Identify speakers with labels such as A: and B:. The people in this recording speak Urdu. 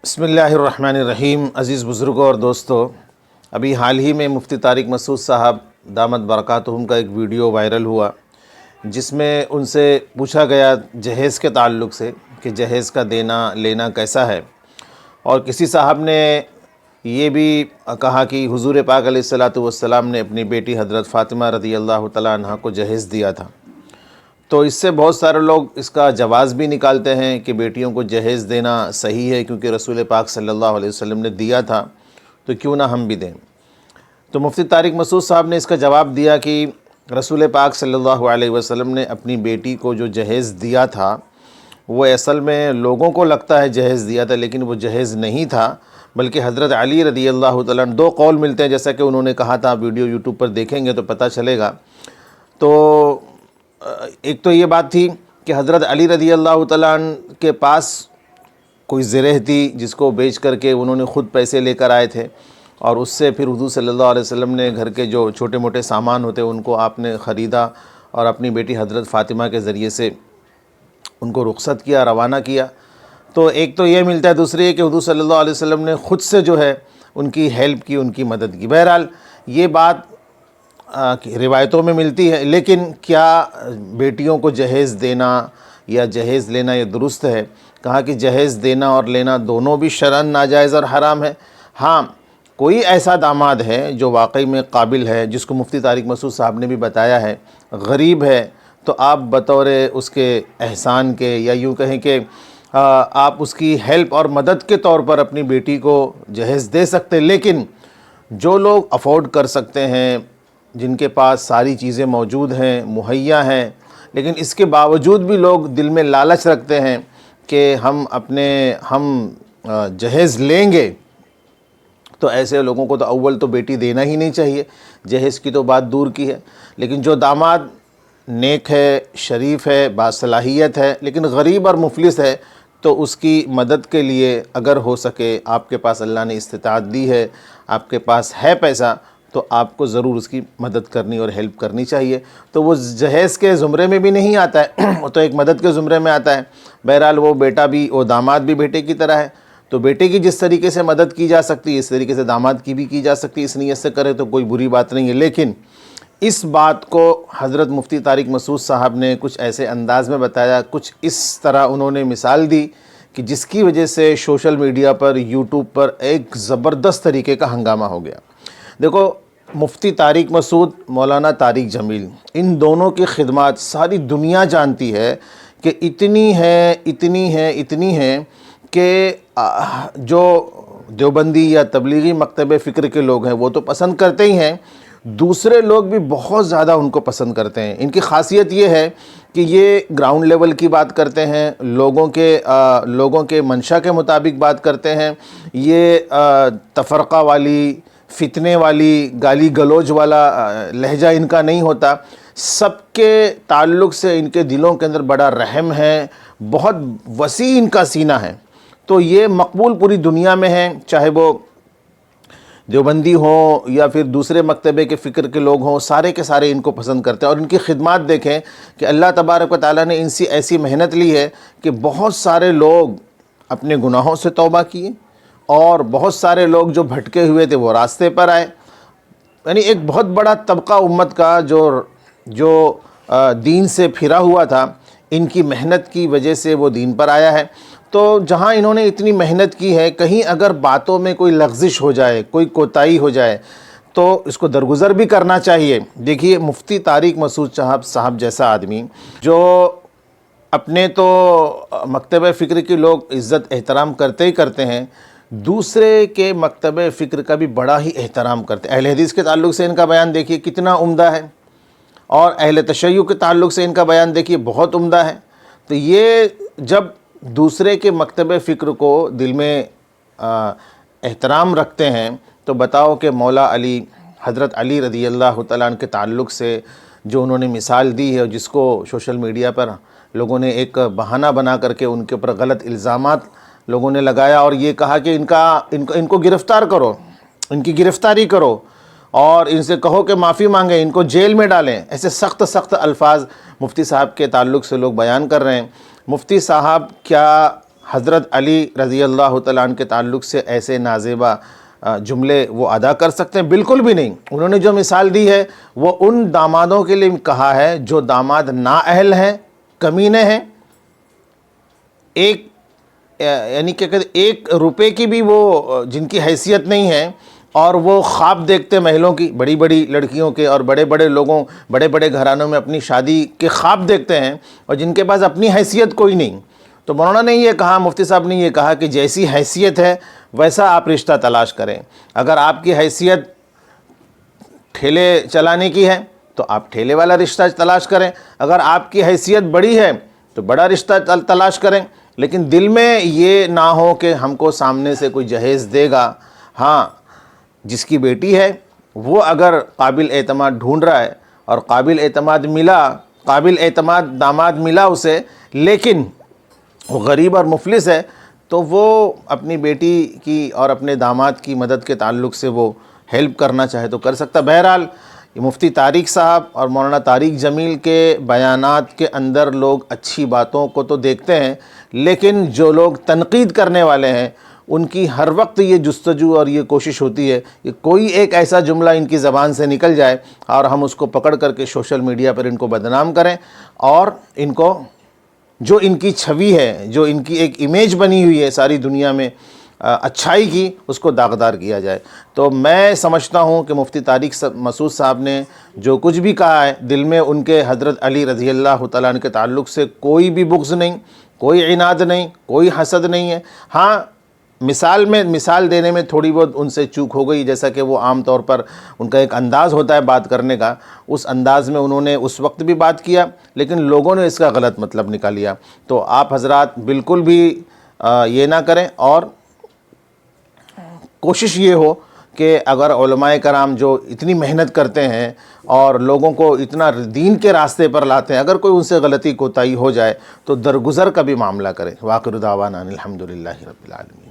A: بسم اللہ الرحمن الرحیم۔ عزیز بزرگوں اور دوستو، ابھی حال ہی میں مفتی طارق مسعود صاحب دامت برکاتہم کا ایک ویڈیو وائرل ہوا، جس میں ان سے پوچھا گیا جہیز کے تعلق سے کہ جہیز کا دینا لینا کیسا ہے، اور کسی صاحب نے یہ بھی کہا کہ حضور پاک علیہ الصلاۃ والسلام نے اپنی بیٹی حضرت فاطمہ رضی اللہ تعالیٰ عنہ کو جہیز دیا تھا۔ تو اس سے بہت سارے لوگ اس کا جواز بھی نکالتے ہیں کہ بیٹیوں کو جہیز دینا صحیح ہے، کیونکہ رسول پاک صلی اللہ علیہ وسلم نے دیا تھا، تو کیوں نہ ہم بھی دیں۔ تو مفتی طارق مسعود صاحب نے اس کا جواب دیا کہ رسول پاک صلی اللہ علیہ وسلم نے اپنی بیٹی کو جو جہیز دیا تھا وہ اصل میں لوگوں کو لگتا ہے جہیز دیا تھا، لیکن وہ جہیز نہیں تھا، بلکہ حضرت علی رضی اللہ تعالیٰ عنہ، دو قول ملتے ہیں جیسا کہ انہوں نے کہا تھا، ویڈیو یوٹیوب پر دیکھیں گے تو پتہ چلے گا۔ تو ایک تو یہ بات تھی کہ حضرت علی رضی اللہ تعالیٰ عنہ کے پاس کوئی زرہ تھی جس کو بیچ کر کے انہوں نے خود پیسے لے کر آئے تھے، اور اس سے پھر حضور صلی اللہ علیہ وسلم نے گھر کے جو چھوٹے موٹے سامان ہوتے ان کو آپ نے خریدا اور اپنی بیٹی حضرت فاطمہ کے ذریعے سے ان کو رخصت کیا، روانہ کیا۔ تو ایک تو یہ ملتا ہے، دوسری ہے کہ حضور صلی اللہ علیہ وسلم نے خود سے جو ہے ان کی ہیلپ کی، ان کی مدد کی۔ بہرحال یہ بات روایتوں میں ملتی ہے، لیکن کیا بیٹیوں کو جہیز دینا یا جہیز لینا یہ درست ہے؟ کہا کہ جہیز دینا اور لینا دونوں بھی شرعاً ناجائز اور حرام ہے۔ ہاں، کوئی ایسا داماد ہے جو واقعی میں قابل ہے، جس کو مفتی طارق مسعود صاحب نے بھی بتایا ہے، غریب ہے، تو آپ بطور اس کے احسان کے، یا یوں کہیں کہ آپ اس کی ہیلپ اور مدد کے طور پر اپنی بیٹی کو جہیز دے سکتے۔ لیکن جو لوگ افورڈ کر سکتے ہیں، جن کے پاس ساری چیزیں موجود ہیں، مہیا ہیں، لیکن اس کے باوجود بھی لوگ دل میں لالچ رکھتے ہیں کہ ہم جہیز لیں گے، تو ایسے لوگوں کو تو اول تو بیٹی دینا ہی نہیں چاہیے، جہیز کی تو بات دور کی ہے۔ لیکن جو داماد نیک ہے، شریف ہے، باصلاحیت ہے، لیکن غریب اور مفلس ہے، تو اس کی مدد کے لیے اگر ہو سکے، آپ کے پاس اللہ نے استطاعت دی ہے، آپ کے پاس ہے پیسہ، تو آپ کو ضرور اس کی مدد کرنی اور ہیلپ کرنی چاہیے۔ تو وہ جہیز کے زمرے میں بھی نہیں آتا ہے، وہ تو ایک مدد کے زمرے میں آتا ہے۔ بہرحال وہ بیٹا بھی، وہ داماد بھی بیٹے کی طرح ہے، تو بیٹے کی جس طریقے سے مدد کی جا سکتی ہے، اس طریقے سے داماد کی بھی کی جا سکتی ہے، اس نیت سے کرے تو کوئی بری بات نہیں ہے۔ لیکن اس بات کو حضرت مفتی طارق مسعود صاحب نے کچھ ایسے انداز میں بتایا، کچھ اس طرح انہوں نے مثال دی کہ جس کی وجہ سے سوشل میڈیا پر، یوٹیوب پر ایک زبردست طریقے کا ہنگامہ ہو گیا۔ دیکھو، مفتی طارق مسعود، مولانا طارق جمیل، ان دونوں کی خدمات ساری دنیا جانتی ہے کہ اتنی ہیں کہ جو دیوبندی یا تبلیغی مکتب فکر کے لوگ ہیں وہ تو پسند کرتے ہی ہیں، دوسرے لوگ بھی بہت زیادہ ان کو پسند کرتے ہیں۔ ان کی خاصیت یہ ہے کہ یہ گراؤنڈ لیول کی بات کرتے ہیں، لوگوں کے منشا کے مطابق بات کرتے ہیں، یہ تفرقہ والی، فتنے والی، گالی گلوچ والا لہجہ ان کا نہیں ہوتا۔ سب کے تعلق سے ان کے دلوں کے اندر بڑا رحم ہے، بہت وسیع ان کا سینہ ہے، تو یہ مقبول پوری دنیا میں ہیں، چاہے وہ دیوبندی ہوں یا پھر دوسرے مکتبے کے فکر کے لوگ ہوں، سارے کے سارے ان کو پسند کرتے ہیں۔ اور ان کی خدمات دیکھیں کہ اللہ تبارک و تعالیٰ نے ان سے ایسی محنت لی ہے کہ بہت سارے لوگ اپنے گناہوں سے توبہ کیے، اور بہت سارے لوگ جو بھٹکے ہوئے تھے وہ راستے پر آئے۔ یعنی ایک بہت بڑا طبقہ امت کا جو دین سے پھرا ہوا تھا، ان کی محنت کی وجہ سے وہ دین پر آیا ہے۔ تو جہاں انہوں نے اتنی محنت کی ہے، کہیں اگر باتوں میں کوئی لغزش ہو جائے، کوئی کوتاہی ہو جائے، تو اس کو درگزر بھی کرنا چاہیے۔ دیکھیے، مفتی طارق مسعود صاحب جیسا آدمی، جو اپنے تو مکتب فکر کے لوگ عزت احترام کرتے ہی کرتے ہیں، دوسرے کے مکتب فکر کا بھی بڑا ہی احترام کرتے ہیں۔ اہل حدیث کے تعلق سے ان کا بیان دیکھیے کتنا عمدہ ہے، اور اہل تشیع کے تعلق سے ان کا بیان دیکھیے بہت عمدہ ہے۔ تو یہ جب دوسرے کے مکتب فکر کو دل میں احترام رکھتے ہیں، تو بتاؤ کہ مولا علی، حضرت علی رضی اللہ تعالیٰ عنہ کے تعلق سے جو انہوں نے مثال دی ہے، جس کو سوشل میڈیا پر لوگوں نے ایک بہانہ بنا کر کے ان کے اوپر غلط الزامات لوگوں نے لگایا، اور یہ کہا کہ ان کو گرفتار کرو، ان کی گرفتاری کرو، اور ان سے کہو کہ معافی مانگیں، ان کو جیل میں ڈالیں، ایسے سخت الفاظ مفتی صاحب کے تعلق سے لوگ بیان کر رہے ہیں۔ مفتی صاحب کیا حضرت علی رضی اللہ تعالیٰ عنہ کے تعلق سے ایسے نازیبہ جملے وہ ادا کر سکتے ہیں؟ بالکل بھی نہیں۔ انہوں نے جو مثال دی ہے وہ ان دامادوں کے لیے کہا ہے جو داماد نااہل ہیں، کمینے ہیں، یعنی کہ ایک روپے کی بھی وہ جن کی حیثیت نہیں ہے، اور وہ خواب دیکھتے محلوں کی، بڑی بڑی لڑکیوں کے اور بڑے بڑے لوگوں، بڑے بڑے گھرانوں میں اپنی شادی کے خواب دیکھتے ہیں، اور جن کے پاس اپنی حیثیت کوئی نہیں۔ تو مولانا نے یہ کہا، مفتی صاحب نے یہ کہا کہ جیسی حیثیت ہے ویسا آپ رشتہ تلاش کریں۔ اگر آپ کی حیثیت ٹھیلے چلانے کی ہے تو آپ ٹھیلے والا رشتہ تلاش کریں، اگر آپ کی حیثیت بڑی ہے تو بڑا رشتہ تلاش کریں، لیکن دل میں یہ نہ ہو کہ ہم کو سامنے سے کوئی جہیز دے گا۔ ہاں، جس کی بیٹی ہے وہ اگر قابل اعتماد ڈھونڈ رہا ہے اور قابل اعتماد داماد ملا اسے، لیکن وہ غریب اور مفلس ہے، تو وہ اپنی بیٹی کی اور اپنے داماد کی مدد کے تعلق سے وہ ہیلپ کرنا چاہے تو کر سکتا۔ بہرحال یہ مفتی طارق صاحب اور مولانا طارق جمیل کے بیانات کے اندر لوگ اچھی باتوں کو تو دیکھتے ہیں، لیکن جو لوگ تنقید کرنے والے ہیں ان کی ہر وقت یہ جستجو اور یہ کوشش ہوتی ہے کہ کوئی ایک ایسا جملہ ان کی زبان سے نکل جائے اور ہم اس کو پکڑ کر کے سوشل میڈیا پر ان کو بدنام کریں، اور ان کو جو ان کی چھوی ہے، جو ان کی ایک امیج بنی ہوئی ہے ساری دنیا میں اچھائی کی، اس کو داغدار کیا جائے۔ تو میں سمجھتا ہوں کہ مفتی طارق مسعود صاحب نے جو کچھ بھی کہا ہے، دل میں ان کے حضرت علی رضی اللہ تعالیٰ عنہ کے تعلق سے کوئی بھی بغض نہیں، کوئی عناد نہیں، کوئی حسد نہیں ہے۔ ہاں، مثال دینے میں تھوڑی بہت ان سے چوک ہو گئی، جیسا کہ وہ عام طور پر ان کا ایک انداز ہوتا ہے بات کرنے کا، اس انداز میں انہوں نے اس وقت بھی بات کیا، لیکن لوگوں نے اس کا غلط مطلب نکال لیا۔ تو آپ حضرات بالکل بھی یہ نہ کریں، اور کوشش یہ ہو کہ اگر علماء کرام جو اتنی محنت کرتے ہیں اور لوگوں کو اتنا دین کے راستے پر لاتے ہیں، اگر کوئی ان سے غلطی کوتاہی ہو جائے تو درگزر کا بھی معاملہ کریں۔ وآخر دعوانا الحمدللہ رب العالمین۔